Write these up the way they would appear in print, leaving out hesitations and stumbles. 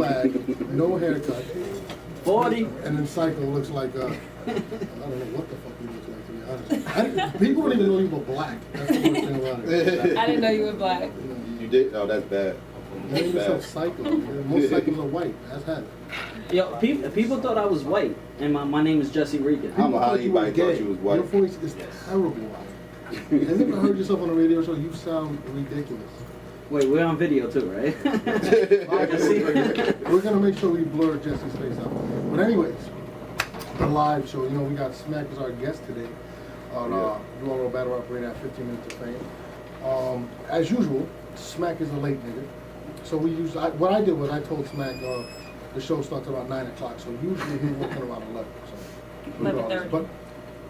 flag, no haircut. 40. And then Psycho looks like, I don't know what the fuck he looks like, to be honest. People don't even know you were black. That's the worst thing about it. I didn't know you were black. You did? Oh, that's bad. Name yourself Psycho. Most Psychos are white. That's hell. Yo, people thought I was white, and my name is Jesse Regan. I don't know how anybody thought you was white. Your voice is terrible. Have you ever heard yourself on a radio show? You sound ridiculous. Wait, we're on video too, right? We're gonna make sure we blur Jesse's face out. But anyways, the live show. You know, we got Smack as our guest today on URL Battle Rap Radio at 15 Minutes of Fame. As usual, Smack is a late nigga. So we use what I did was I told Smack the show starts about 9 o'clock. So usually he's working around 11. So 11:30. But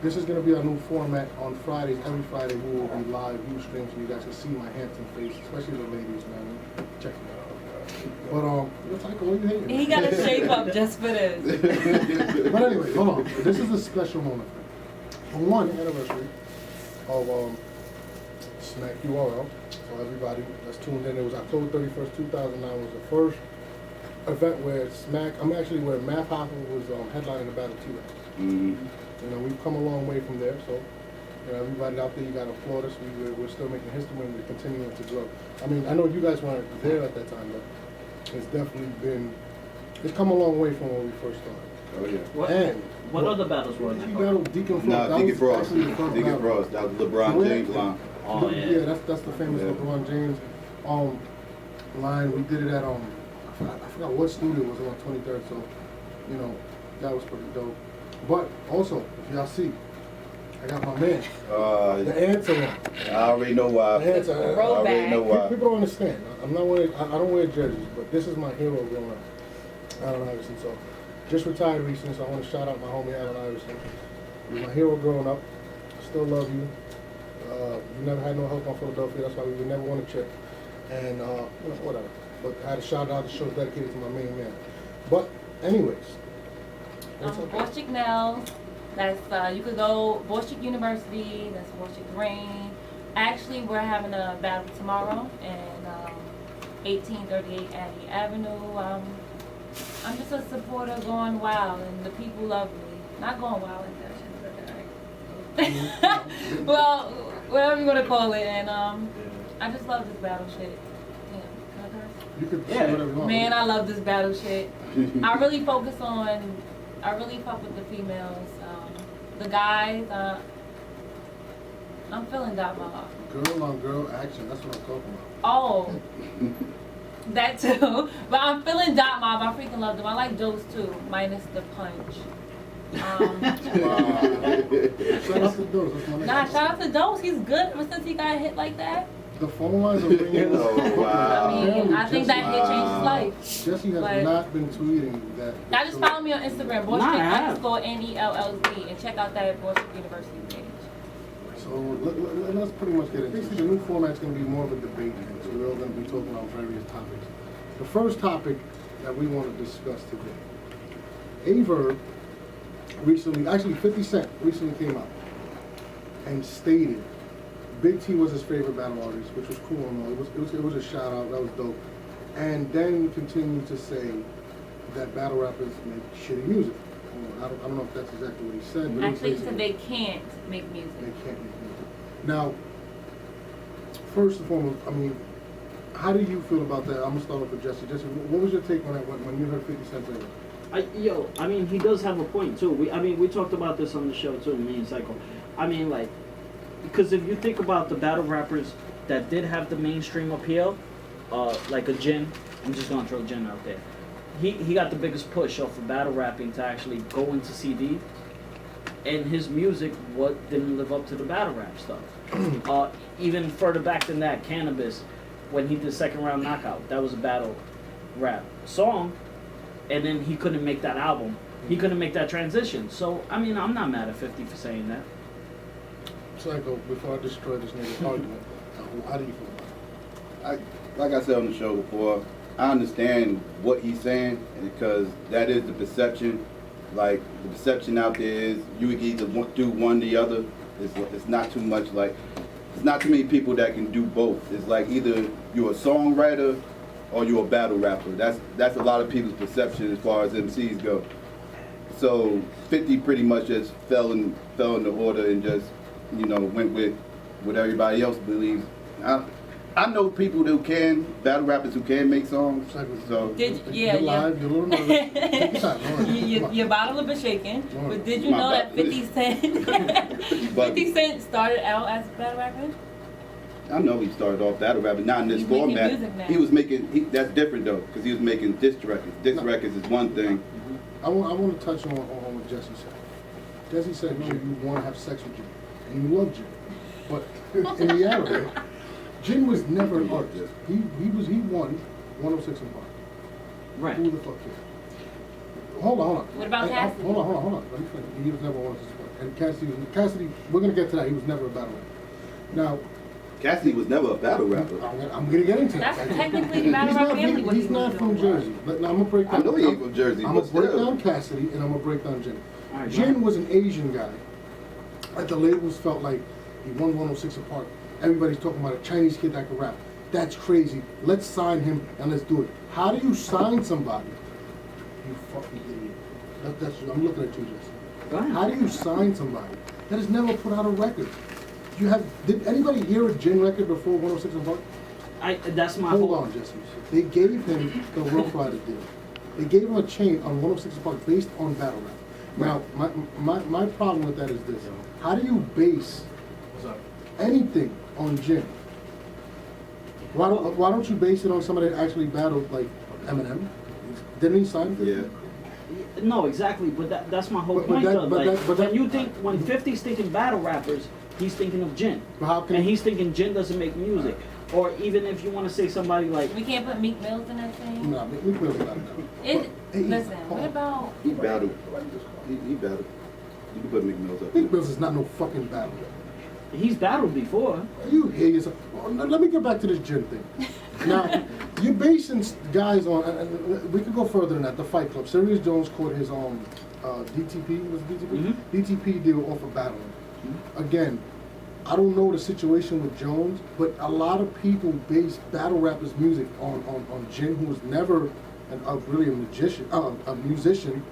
this is going to be our new format on Fridays. Every Friday we will be live Ustream so you guys can see my handsome face, especially the ladies, man. Check it out. But what's like, what are you hating? He got to shape up just for this. But anyway, hold on. This is a special moment. For one anniversary of Smack URL. So everybody that's tuned in, it was October 31st, 2009 was the first event where where Math Hopper was headlining the Battle T-Rex. You know, we've come a long way from there, so you know, everybody out there, you gotta applaud us. We're still making history and we're continuing to grow. I mean, I know you guys weren't there at that time, but it's come a long way from when we first started. Oh yeah. What other battles were He there? battled Deacon Frost. No, Deacon Frost. Deacon Frost. That was LeBron James line. Oh yeah. Yeah, that's the famous LeBron James line. We did it at I forgot what studio it was on 23rd, so you know, that was pretty dope. But also, if y'all see, I got my man. The answer. I already know why. The answer. I already know why. People don't understand. I don't wear jerseys, but this is my hero growing up, Allen Iverson. So, just retired recently, so I want to shout out my homie Allen Iverson. He was my hero growing up. Still love you. You never had no help on Philadelphia. That's why we would never won a chip. And whatever. But I had to shout out the show dedicated to my main man. But anyways. Borchik Nels. That's you could go Borchik University. That's Borchik Green. Actually, we're having a battle tomorrow in 1838 Abbey Avenue. I'm just a supporter going wild, and the people love me. Not going wild like that shit, right? Well, whatever you want to call it, and I just love this battle shit. Can I curse? You could say whatever you want. Man, I love this battle shit. I really fuck with the females. The guys, I'm feeling that mob. Girl on girl action, that's what I'm talking about. Oh, that too. But I'm feeling Dot Mob. I freaking love them. I like those too, minus the punch. Wow. Shout out to Dose. That's my name. Nah, shout out to Dose. He's good ever since he got hit like that. The phone lines are ringing. Oh, wow. I mean, I think that hit changed his life. Jesse has not been tweeting that. Now just follow me on Instagram, Borchik_NELLZ, and check out that Borchik University page. So let's pretty much get into it. The new format's going to be more of a debate, so we're all going to be talking about various topics. The first topic that we want to discuss today, Averb recently, actually 50 Cent recently came out and stated Big T was his favorite battle artist, which was cool and all. It was a shout out, that was dope. And then continued to say that battle rappers make shitty music. I don't know if that's exactly what he said. But actually, he said they can't make music. They can't make music. Now, first and foremost, I mean, how do you feel about that? I'm gonna start off with Jesse. Jesse, what was your take on that when you heard 50 Cent say that? I mean, he does have a point too. We talked about this on the show too, me and Psycho. I mean, like, because if you think about the battle rappers that did have the mainstream appeal, like a Jin, I'm just gonna throw Jin out there. He got the biggest push off of battle rapping to actually go into CD, and his music didn't live up to the battle rap stuff. Even further back than that, Cannabis, when he did Second Round Knockout, that was a battle rap song, and then he couldn't make that album. He couldn't make that transition. So, I mean, I'm not mad at 50 for saying that. Psycho, before I destroy this nigga's argument, how do you feel about it? Like I said on the show before, I understand what he's saying because that is the perception. Like, the perception out there is you can either do one or the other. It's not too much like, it's not too many people that can do both. It's like either you're a songwriter or you're a battle rapper. That's a lot of people's perception as far as MCs go. So 50 pretty much just fell in the order and just, you know, went with what everybody else believes. I know people who can, battle rappers who can make songs. So You're live, you're a little nervous. Take your time, all right. Your bottle has been shaking, All right. but did you know that 50 Cent 50 Cent started out as a battle rapper? I know he started off battle rapping, not in this He's making format. music now. He was making, that's different though, because he was making disc records. Disc records is one thing. I want to touch on what Jesse said. Jesse said you want to have sex with Jim, and you love Jim. But in reality, Jim was never an artist. He won 106 in Park. Right. Who the fuck cares? Hold on. What about Cassidy? Hold on. Let me finish. He was never 106 in Park. And Cassidy, we're gonna get to that. He was never a battle rapper. Now, Cassidy was never a battle rapper. I'm gonna get into that. That's technically the battle rap family. What He's not from Jersey. Now I'm gonna break down. I know he ain't from Jersey, I'm but gonna break still. down Cassidy and I'm gonna break down Jin. All right, Jin right. was an Asian guy. Like the labels felt like he won 106 apart. Everybody's talking about a Chinese kid that could rap. That's crazy. Let's sign him and let's do it. How do you sign somebody? You fucking idiot. I'm looking at you, Jesse. Go ahead. How do you sign somebody that has never put out a record? Did anybody hear a Jin record before 106 and Park? That's my Hold whole. on, Jesse. They gave him the Rough Rider deal. They gave him a chain on 106 and Park based on battle rap. Now, my problem with that is this. How do you base anything on Jin? Why don't you base it on somebody that actually battled like Eminem? Didn't he sign for Yeah. No, exactly, but that's my whole But point that- though. but Like, that- but that- when 50's thinking battle rappers, he's thinking of Jin. But how can And he's thinking Jin doesn't make music. Or even if you want to say somebody like, We can't put Meek Mills in that thing. Nah, Meek Mill's not enough. It, But, hey, listen, hold what on. about He battled. He battled. You can put Meek Mills up Meek there. Mills is not no fucking battle. he's battled before. You hear yourself. Oh, let me get back to this Jin thing. Now, you're basing guys on, and we could go further than that. The Fight Club. Sirius Jones caught his DTP. Was it DTP? Mhm. DTP deal off of battling. Again, I don't know the situation with Jones, but a lot of people base battle rappers' music on Jin, who was never really a musician.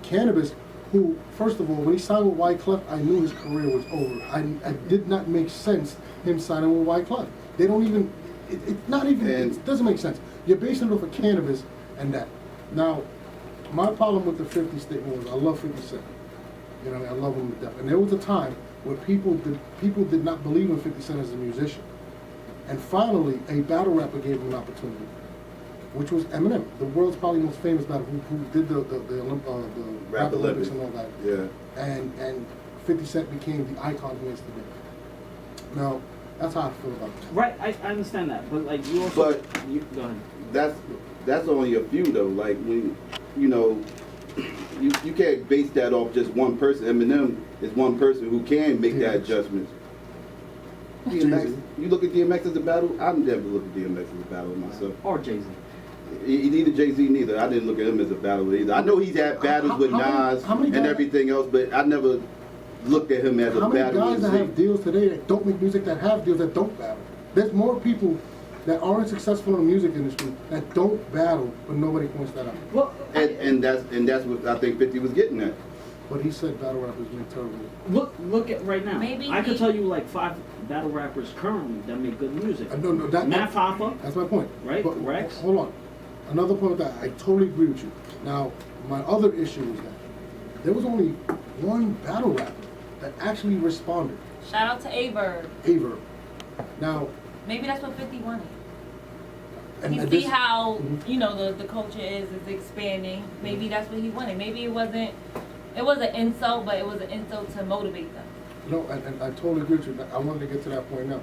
Cannabis, who, first of all, when he signed with Wyclef, I knew his career was over. I did not make sense him signing with Wyclef. They don't even, it's not even, it doesn't make sense. You're basing it off of Cannabis and that. Now, my problem with the 50 statement was I love 50 Cent. You know, I love him to death. And there was a time where people did not believe in 50 Cent as a musician. And finally, a battle rapper gave him an opportunity, which was Eminem, the world's probably most famous battle, who did the Rap Olympics and all that. Yeah. And 50 Cent became the icon he is today. Now, that's how I feel about that. Right, I understand that, but like you also. But Go ahead. that's only a few though. Like when you can't base that off just one person. Eminem is one person who can make that adjustment. DMX, you look at DMX as a battle. I never look at DMX as a battle myself. Or Jay-Z. Neither Jay-Z neither. I didn't look at him as a battler either. I know he's had battles with Nas how many and guys- everything else, but I never looked at him as a How many battle. guys that have deals today that don't make music that have deals that don't battle? There's more people that aren't successful in the music industry that don't battle, but nobody points that out. Well, and that's what I think 50 was getting at. But he said battle rappers make terrible. look at right now. Maybe I could he- tell you like 5 battle rappers currently that make good music. No, Matt Hoffa. that's my point. Right, But Rex? hold on. Another point with that, I totally agree with you. Now, my other issue is that there was only one battle rapper that actually responded, shout out to A-Bird? Aver. Now, Maybe that's what 50 wanted. and You see this- how Mhm. the culture is expanding. Maybe that's what he wanted. Maybe it wasn't an insult, but it was an insult to motivate them. No, and I totally agree with you. I wanted to get to that point now.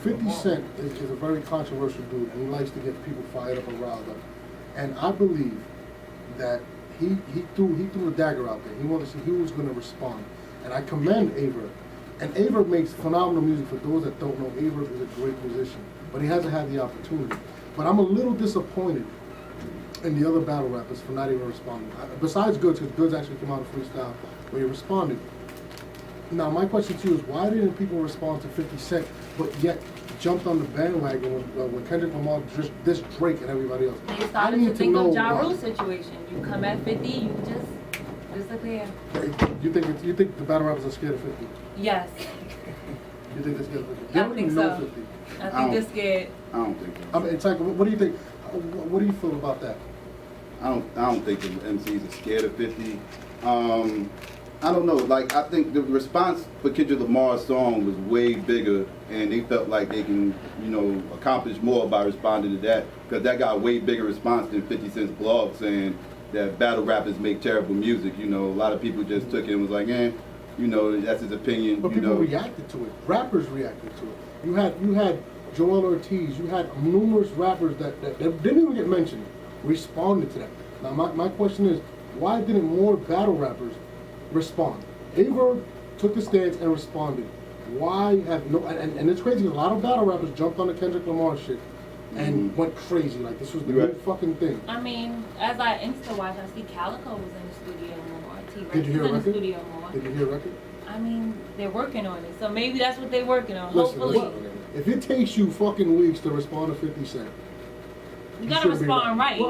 50 Cent is a very controversial dude, and he likes to get people fired up and riled up. And I believe that he threw the dagger out there. He wanted to see who was going to respond. And I commend Aver. And Aver makes phenomenal music. For those that don't know, Aver is a great musician, but he hasn't had the opportunity. But I'm a little disappointed in the other battle rappers for not even responding. Besides Goods, because Goods actually came out of freestyle where he responded. Now, my question to you is, why didn't people respond to 50 Cent, but yet jumped on the bandwagon when Kendrick Lamar dissed Drake and everybody else. They I started need to think know of Ja why. Rule's situation. You come at 50, you just disappear. You think the battle rappers are scared of 50? Yes, You think they're scared of 50? They I don't think even know so. 50. I think they're scared. I don't think so. I mean, it's like, what do you think? What do you feel about that? I don't think the MCs are scared of 50. I don't know. Like, I think the response for Kendrick Lamar's song was way bigger, and they felt like they can, accomplish more by responding to that, because that got a way bigger response than 50 Cent's blog saying that battle rappers make terrible music. A lot of people just took it and was like, that's his opinion. But people reacted to it. Rappers reacted to it. You had Joel Ortiz. You had numerous rappers that didn't even get mentioned responded to that. Now my question is, why didn't more battle rappers respond? Averb took the stance and responded. Why have no? And it's crazy. A lot of battle rappers jumped on the Kendrick Lamar shit and went crazy. Like this was the new fucking thing. I mean, as I Insta watch, I see Calico was in the studio more. T-Rex Did you hear was a in the record? studio more. Did you hear a record? I mean, they're working on it, so maybe that's what they're working on. Listen, Hopefully, if it takes you fucking weeks to respond to 50 Cent, you gotta shouldn't be respond right.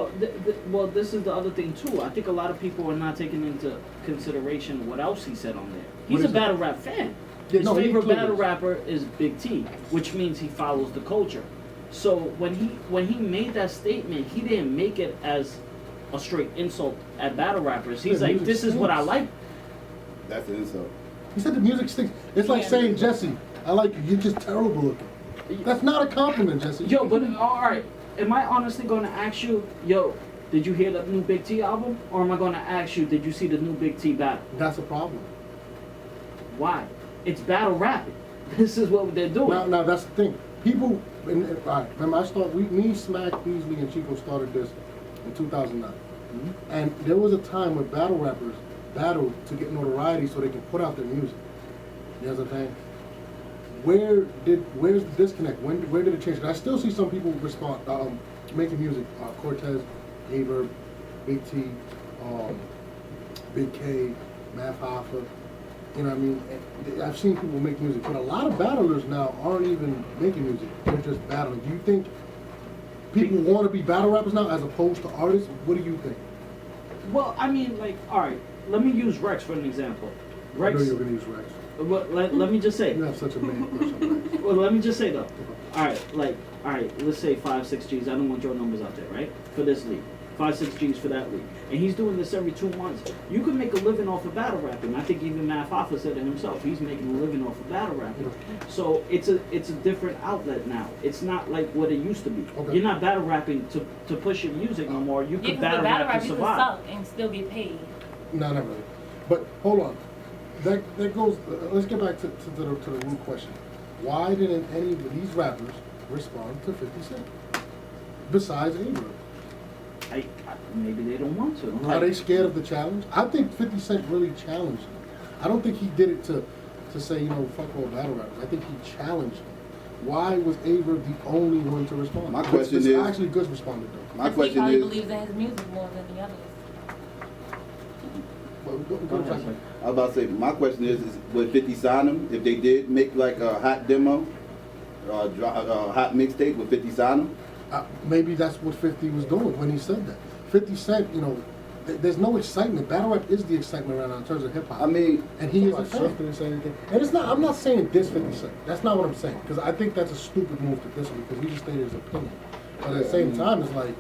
Well, this is the other thing too. I think a lot of people are not taking into consideration what else he said on there. He's What a is battle rap fan. Yeah, His no, he favorite clearly battle is. rapper is Big T, which means he follows the culture. So when he made that statement, he didn't make it as a straight insult at battle rappers. He's Yeah, like, music this is what I stinks. like. That's an insult. he said the music stinks. It's like Yeah. saying, Jesse, I like you. You're just terrible looking. That's not a compliment, Jesse. Yo, but all right, am I honestly going to ask you, yo, did you hear the new Big T album? Or am I going to ask you, did you see the new Big T battle? That's a problem. Why? It's battle rapping. This is what they're doing. Now that's the thing. People, all right, remember me, Smack, Beasley, and Chico started this in 2009. And there was a time when battle rappers battled to get notoriety so they can put out their music. You know what I'm saying? Where's the disconnect? Where did it change? 'Cause I still see some people respond, making music. Cortez, Averb, Big T, Big K, Math Hoffa. You know what I mean? I've seen people make music, but a lot of battlers now aren't even making music. They're just battling. Do you think people want to be battle rappers now as opposed to artists? What do you think? Well, I mean, like, all right, let me use Rex for an example. I Rex, know you're going to use Rex. well, let me just say, You have such a man crush on Rex. well, let me just say though, all right, let's say 5-6 Gs. I don't want your numbers out there, right? For this league, 5-6 Gs for that league, and he's doing this every 2 months. You can make a living off of battle rapping. I think even Matt Hoffa said it himself. He's making a living off of battle rapping. So it's a different outlet now. It's not like what it used to be. Okay. You're not battle rapping to push your music no more. You Yeah, can 'cause battle the battle rap rap to you can survive. suck and still get paid. No, not really. But hold on. That goes. Let's get back to the root question. Why didn't any of these rappers respond to 50 Cent? Besides Averb. Maybe they don't want to. Are they scared of the challenge? I think 50 Cent really challenged him. I don't think he did it to say, fuck all battle rappers. I think he challenged him. Why was Averb the only one to respond? My question is- Actually, Goods responded though. My Because he question probably is, believes in his music more than the others. But Go ahead, sir. I was about to say, my question is would 50 sign them if they did make like a hot demo, a hot mixtape? Would 50 sign them? Maybe that's what 50 was doing when he said that. 50 Cent, there's no excitement. Battle rap is the excitement right now in terms of hip hop. I mean, And he is a fan. And it's not. I'm not saying diss 50 Cent. That's not what I'm saying. Because I think that's a stupid move to diss him because he just stated his opinion. But at the same time, it's like,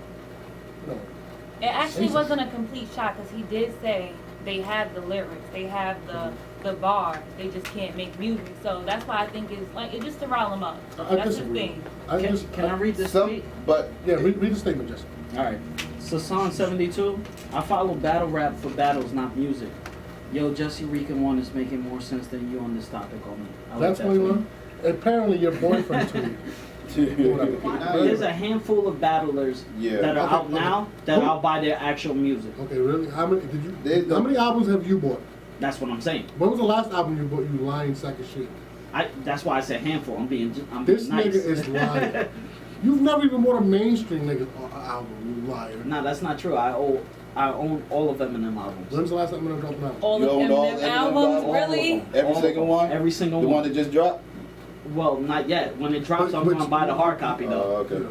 It actually Jesus. wasn't a complete shot because he did say they have the lyrics, they have the bars, they just can't make music. So that's why I think it's just to rile them up. I That's his disagree. thing. Can I read this some, tweet? but Yeah, read the statement, Jesse. All right. Sasan72, I follow battle rap for battles, not music. Yo, Jesse Rican one is making more sense than you on this topic on me. I like That's that what you tweet. want? Apparently your boyfriend tweeted. There's a handful of battlers Yeah. that are Okay, out okay. now that Who? I'll buy their actual music. Okay, really? How many There's how many albums have you bought? That's what I'm saying. When was the last album you bought, you lying sack of shit? That's why I said handful. I'm being This nice. nigga is lying. You've never even bought a mainstream nigga album, you liar. No, that's not true. I own all of Eminem albums. When's the last time Eminem dropped an album? All You of own all Eminem Eminem albums, albums? really? every All of single them. one? Every single the one. one that just dropped? Well, not yet. When it drops, I'm But- gonna buy the hard copy though. Okay.